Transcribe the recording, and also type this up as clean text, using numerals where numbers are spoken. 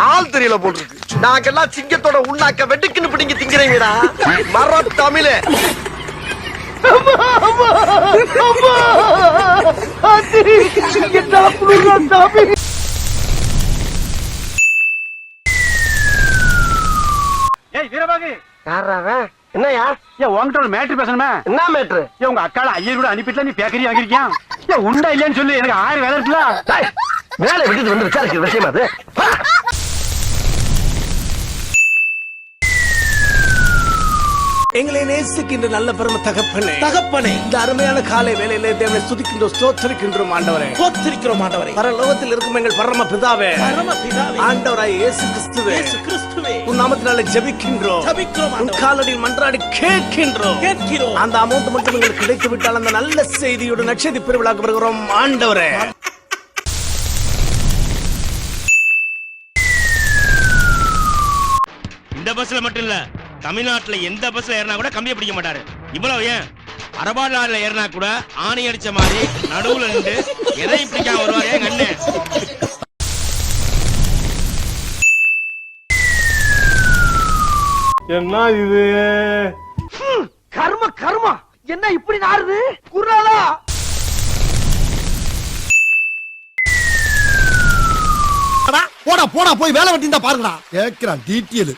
ஆள் தெரியல போல் இருக்கு. நாங்கெல்லாம் சிங்கத்தோட உண்ணாக்க வெட்டுக்குன்னு பிடிங்க திங்கிறீங்கடா மர தமிழே. ஏய் வீரபாகு, யாராவன்? என்னையா? ஏன் உன்கிட்ட ஒரு மேட்ரு பேசணுமே? என்ன மேட்ரு? ஏன் உங்க அக்கால ஐயர் கூட அனுப்பிட்டுல நீ பேக்கரி வாங்கிருக்கியா? ஏன் உண்டா இல்லையான்னு சொல்லு, எனக்கு 1000 வேலை இருக்குல்ல. வேலை விட்டுட்டு வந்து விசாரிக்கிற விஷயமா அது? எங்களை நேசிக்கின்ற நல்ல பெரும தகப்பனே, தகப்பனே, இந்த அருமையான காலை வேளையிலே தேவனை துதிக்கின்றோம், ஸ்தோத்திரிக்கின்றோம் ஆண்டவரே, ஸ்தோத்திரிக்கிறோம் ஆண்டவரே. பரலோகத்தில் இருக்கும் எங்கள் பரம பிதாவே, ஆண்டவராய் இயேசு கிறிஸ்துவே, உன் நாமத்தினாலே ஜெபிக்கின்றோம், உன் காலடியில் மன்றாடி கேட்கின்றோம். அந்த அமௌண்ட் மட்டும் எங்களுக்கு கிடைத்து விட்டால் அந்த நல்ல செய்தியோடு நட்சத்திர பெருவிழாக்கு வருகிறோம் ஆண்டவரே. இந்த பஸ்ல மட்டும் இல்ல, தமிழ்நாட்டுல எந்த பஸ்ல ஏறினா கூட கம்பியை பிடிக்க மாட்டாரு. இவ்வளவு ஏன் அரபாடுல ஏறினா கூட ஆணி அடிச்ச மாதிரி நடுவுல நின்று எதையும் பிடிக்காம வருவாரு எங்க அண்ணன். என்ன இது கர்ம கர்மா என்ன இப்படி நாறுது? குர்ராலா போடா போடா போய் வேலை வெட்டி பாருங்கடா. கேக்குறான் டீட்டெயில்.